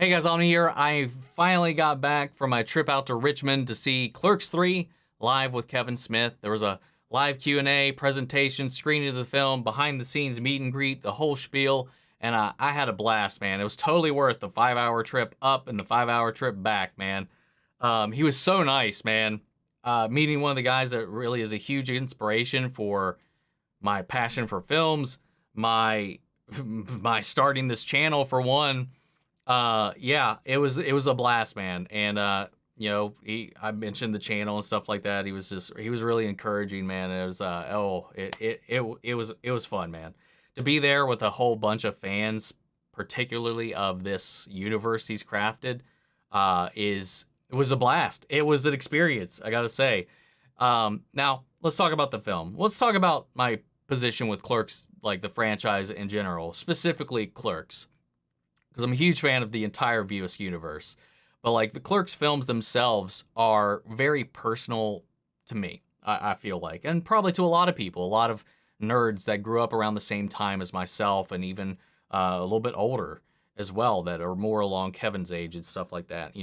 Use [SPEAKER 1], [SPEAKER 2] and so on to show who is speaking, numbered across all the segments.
[SPEAKER 1] Hey guys, on here. I finally got back from my trip out to Richmond to see Clerks III live with Kevin Smith. There was a live Q&A, presentation, screening of the film, behind the scenes meet and greet, the whole spiel, and I had a blast, man. It was totally worth the 5-hour trip up and the 5-hour trip back, man. He was so nice, man. Meeting one of the guys that really is a huge inspiration for my passion for films, my my starting this channel for one. Yeah, it was a blast, man. And I mentioned the channel and stuff like that. He was really encouraging, man. It was it was fun, man. To be there with a whole bunch of fans, particularly of this universe he's crafted, it was a blast. It was an experience, I gotta say. Now let's talk about the film. Let's talk about my position with Clerks, like the franchise in general, specifically Clerks, because I'm a huge fan of the entire View Askewniverse. But like the Clerks films themselves are very personal to me, I feel like, and probably to a lot of people, a lot of nerds that grew up around the same time as myself, and even a little bit older as well, that are more along Kevin's age and stuff like that.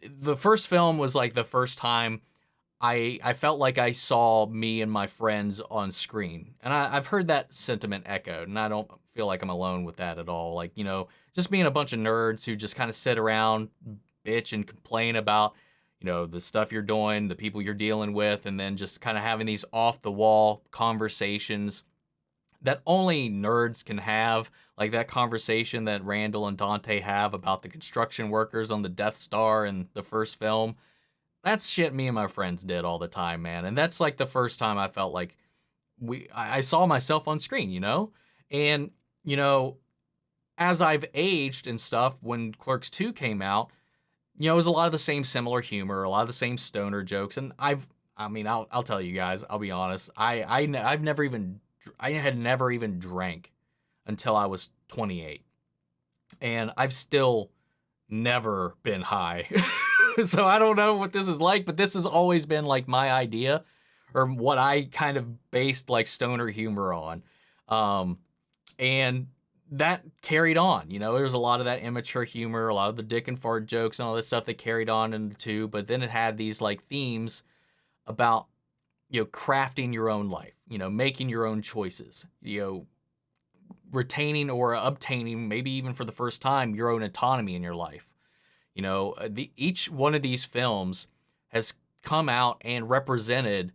[SPEAKER 1] The first film was like the first time I felt like I saw me and my friends on screen. And I've heard that sentiment echoed, and I don't feel like I'm alone with that at all. Like, just being a bunch of nerds who just kind of sit around, bitch, and complain about, the stuff you're doing, the people you're dealing with, and then just kind of having these off-the-wall conversations that only nerds can have, like that conversation that Randal and Dante have about the construction workers on the Death Star in the first film. That's shit me and my friends did all the time, man. And that's like the first time I felt like I saw myself on screen, And, as I've aged and stuff, when Clerks 2 came out, it was a lot of the same similar humor, a lot of the same stoner jokes. And I'll tell you guys, I'll be honest. I had never even drank until I was 28. And I've still never been high. So I don't know what this is like, but this has always been like my idea, or what I kind of based like stoner humor on. And that carried on, there was a lot of that immature humor, a lot of the dick and fart jokes and all this stuff that carried on into two, but then it had these like themes about, crafting your own life, making your own choices, retaining or obtaining, maybe even for the first time, your own autonomy in your life. Each one of these films has come out and represented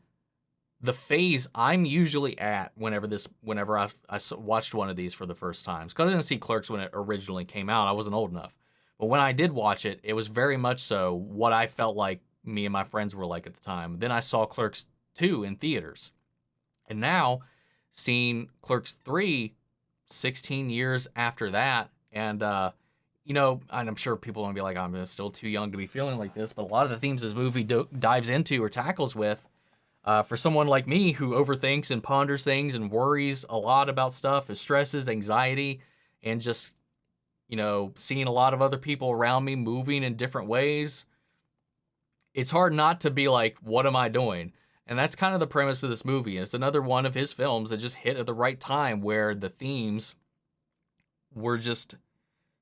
[SPEAKER 1] the phase I'm usually at whenever I watched one of these for the first time. Because I didn't see Clerks when it originally came out. I wasn't old enough. But when I did watch it, it was very much so what I felt like me and my friends were like at the time. Then I saw Clerks 2 in theaters. And now, seeing Clerks 3 16 years after that, and and I'm sure people want to be like, I'm still too young to be feeling like this, but a lot of the themes this movie dives into or tackles with, for someone like me who overthinks and ponders things and worries a lot about stuff, stresses, anxiety, and just, seeing a lot of other people around me moving in different ways, it's hard not to be like, what am I doing? And that's kind of the premise of this movie. And it's another one of his films that just hit at the right time, where the themes were just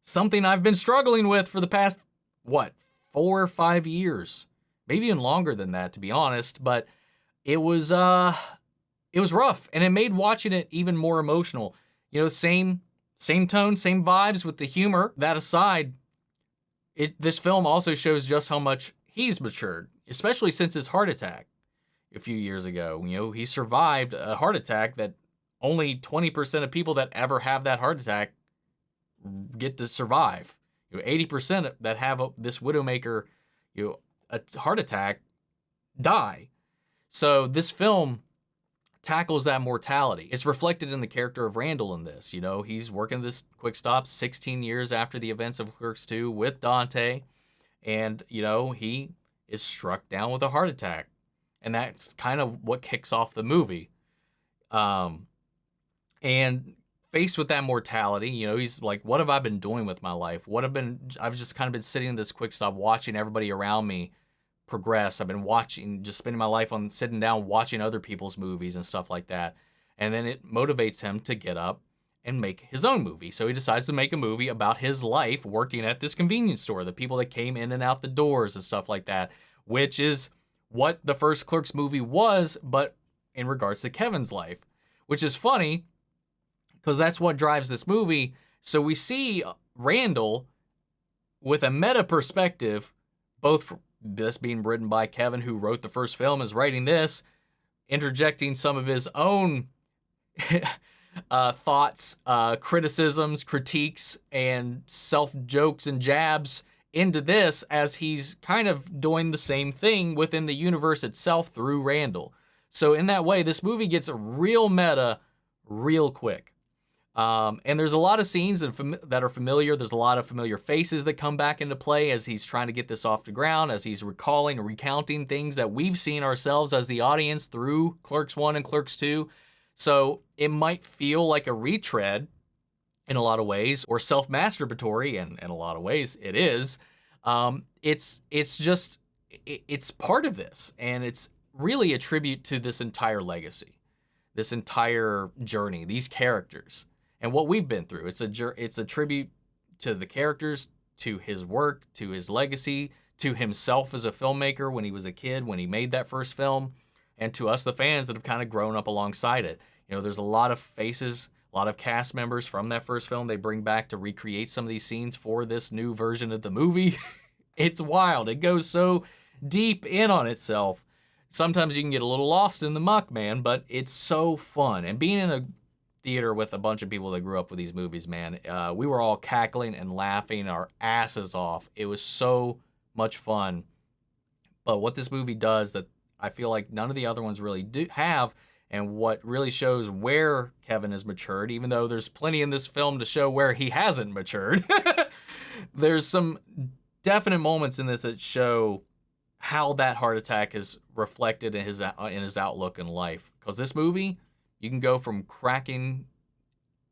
[SPEAKER 1] something I've been struggling with for the past, 4 or 5 years, maybe even longer than that, to be honest. But it was rough, and it made watching it even more emotional. Same tone, same vibes with the humor. That aside, this film also shows just how much he's matured, especially since his heart attack a few years ago. He survived a heart attack that only 20% of people that ever have that heart attack get to survive. 80% that have this Widowmaker, a heart attack, die. So this film tackles that mortality. It's reflected in the character of Randal in this. He's working this quick stop 16 years after the events of Clerks 2 with Dante, and he is struck down with a heart attack, and that's kind of what kicks off the movie. And faced with that mortality, he's like, what have I been doing with my life? I've just kind of been sitting in this quick stop watching everybody around me progress. I've been just spending my life on sitting down watching other people's movies and stuff like that. And then it motivates him to get up and make his own movie. So he decides to make a movie about his life working at this convenience store, the people that came in and out the doors and stuff like that, which is what the first Clerks movie was, but in regards to Kevin's life, which is funny because that's what drives this movie. So we see Randal with a meta perspective, both this being written by Kevin, who wrote the first film, is writing this, interjecting some of his own thoughts, criticisms, critiques, and self-jokes and jabs into this as he's kind of doing the same thing within the universe itself through Randal. So in that way, this movie gets a real meta real quick. And there's a lot of scenes that are familiar. There's a lot of familiar faces that come back into play as he's trying to get this off the ground, as he's recalling and recounting things that we've seen ourselves as the audience through Clerks 1 and Clerks 2. So it might feel like a retread in a lot of ways, or self-masturbatory, and in a lot of ways it is. It's part of this, and it's really a tribute to this entire legacy, this entire journey, these characters, and what we've been through. It's a tribute to the characters, to his work, to his legacy, to himself as a filmmaker when he was a kid, when he made that first film, and to us, the fans that have kind of grown up alongside it. You know, there's a lot of faces, a lot of cast members from that first film they bring back to recreate some of these scenes for this new version of the movie. It's wild. It goes so deep in on itself. Sometimes you can get a little lost in the muck, man, but it's so fun. And being in a theater with a bunch of people that grew up with these movies, man, we were all cackling and laughing our asses off. It was so much fun. But what this movie does that I feel like none of the other ones really do have, and what really shows where Kevin has matured, even though there's plenty in this film to show where he hasn't matured, there's some definite moments in this that show how that heart attack is reflected in his outlook in life. Because this movie, you can go from cracking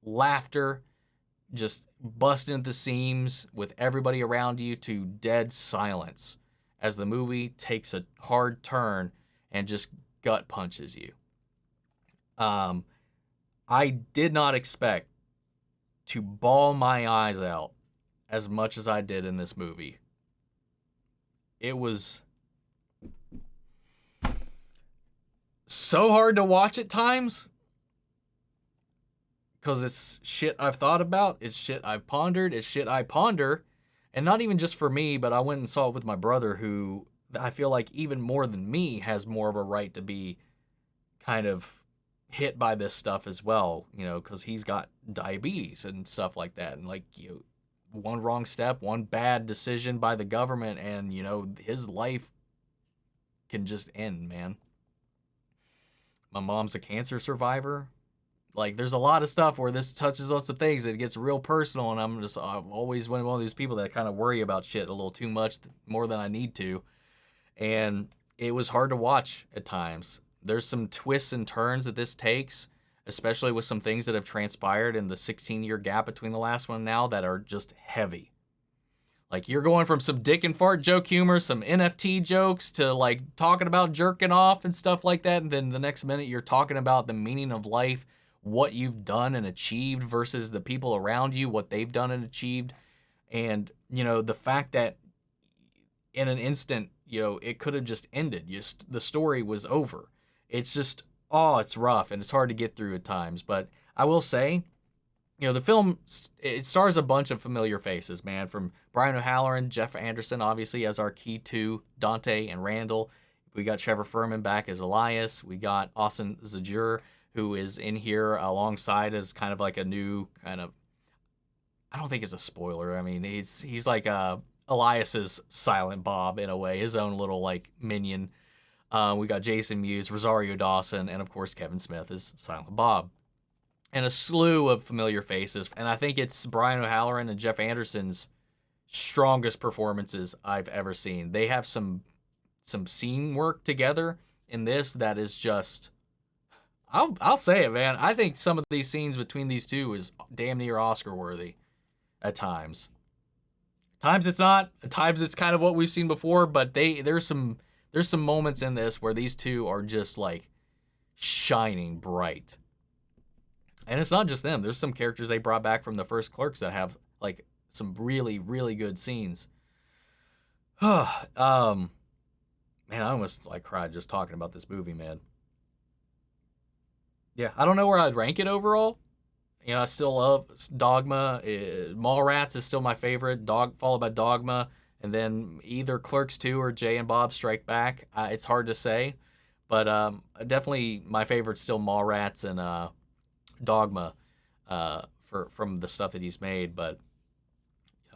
[SPEAKER 1] laughter, just busting at the seams with everybody around you, to dead silence as the movie takes a hard turn and just gut punches you. I did not expect to bawl my eyes out as much as I did in this movie. It was so hard to watch at times because it's shit I've thought about, it's shit I've pondered, it's shit I ponder, and not even just for me, but I went and saw it with my brother, who I feel like even more than me has more of a right to be kind of hit by this stuff as well, you know, because he's got diabetes and stuff like that, and like, you know, one wrong step, one bad decision by the government, and you know, his life can just end, man. My mom's a cancer survivor. Like, there's a lot of stuff where this touches on some things that gets real personal, and I'm always one of those people that kind of worry about shit a little too much, more than I need to, and it was hard to watch at times. There's some twists and turns that this takes, especially with some things that have transpired in the 16-year gap between the last one and now that are just heavy. Like, you're going from some dick and fart joke humor, some NFT jokes, to like talking about jerking off and stuff like that, and then the next minute you're talking about the meaning of life, what you've done and achieved versus the people around you, what they've done and achieved. And, you know, the fact that in an instant, you know, it could have just ended. The story was over. It's just, it's rough and it's hard to get through at times. But I will say, you know, the film, it stars a bunch of familiar faces, man, from Brian O'Halloran, Jeff Anderson, obviously, as our key two, Dante and Randal. We got Trevor Fehrman back as Elias. We got Austin Zajur, who is in here alongside as kind of like a new kind of, I don't think it's a spoiler. I mean, he's like Elias's Silent Bob in a way, his own little like minion. We got Jason Mewes, Rosario Dawson, and of course Kevin Smith is Silent Bob. And a slew of familiar faces. And I think it's Brian O'Halloran and Jeff Anderson's strongest performances I've ever seen. They have some scene work together in this that is just, I'll say it, man. I think some of these scenes between these two is damn near Oscar worthy at times. At times it's not. At times it's kind of what we've seen before, but there's some moments in this where these two are just like shining bright. And it's not just them. There's some characters they brought back from the first Clerks that have like some really, really good scenes. Man, I almost like cried just talking about this movie, man. Yeah, I don't know where I'd rank it overall. You know, I still love Dogma. Mallrats is still my favorite. Followed by Dogma, and then either Clerks 2 or Jay and Bob Strike Back. It's hard to say, but definitely my favorite's still Mallrats and Dogma from the stuff that he's made. But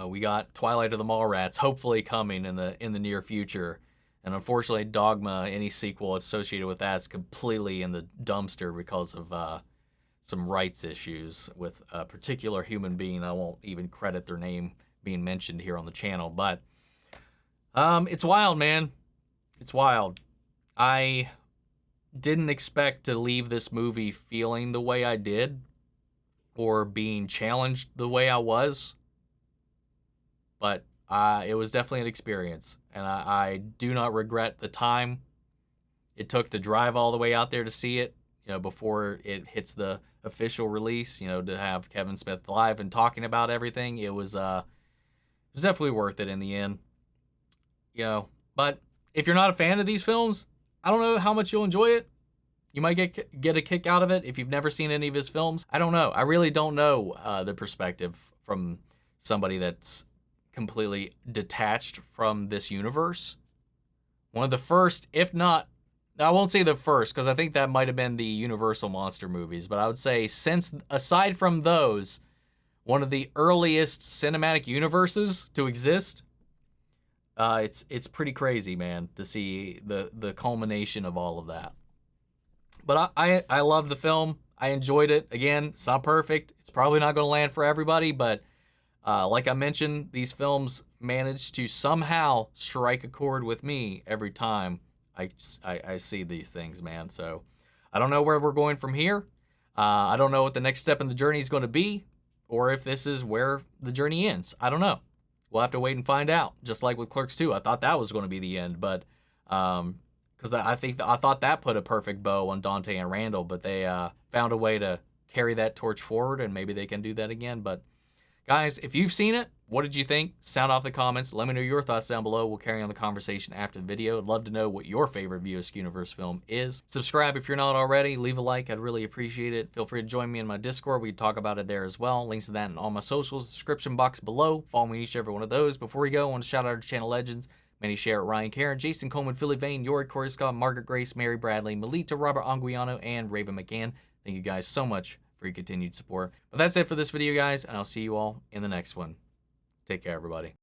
[SPEAKER 1] we got Twilight of the Mallrats hopefully coming in the near future. And unfortunately, Dogma, any sequel associated with that, is completely in the dumpster because of some rights issues with a particular human being. I won't even credit their name being mentioned here on the channel, but it's wild, man. It's wild. I didn't expect to leave this movie feeling the way I did or being challenged the way I was, but it was definitely an experience, and I do not regret the time it took to drive all the way out there to see it, before it hits the official release, to have Kevin Smith live and talking about everything. It was definitely worth it in the end, but if you're not a fan of these films, I don't know how much you'll enjoy it. You might get a kick out of it if you've never seen any of his films. I don't know. I really don't know the perspective from somebody that's completely detached from this universe. One of the first, if not, I won't say the first, because I think that might have been the Universal monster movies, but I would say, since aside from those, one of the earliest cinematic universes to exist. It's pretty crazy, man, to see the culmination of all of that. But I love the film. I enjoyed it. Again, it's not perfect. It's probably not going to land for everybody, but like I mentioned, these films manage to somehow strike a chord with me every time I see these things, man. So I don't know where we're going from here. I don't know what the next step in the journey is going to be, or if this is where the journey ends. I don't know. We'll have to wait and find out. Just like with Clerks 2, I thought that was going to be the end, but because I thought that put a perfect bow on Dante and Randal, but they found a way to carry that torch forward, and maybe they can do that again. But guys, if you've seen it, what did you think? Sound off the comments. Let me know your thoughts down below. We'll carry on the conversation after the video. I'd love to know what your favorite View Askewniverse film is. Subscribe if you're not already. Leave a like. I'd really appreciate it. Feel free to join me in my Discord. We talk about it there as well. Links to that in all my socials, description box below. Follow me in each and every one of those. Before we go, I want to shout out our channel legends. Manny Sherritt, Ryan Karen, Jason Coleman, Philly Vane, Yorick, Corey Scott, Margaret Grace, Mary Bradley, Melita, Robert Anguiano, and Raven McCann. Thank you guys so much for your continued support. But that's it for this video, guys, and I'll see you all in the next one. Take care, everybody.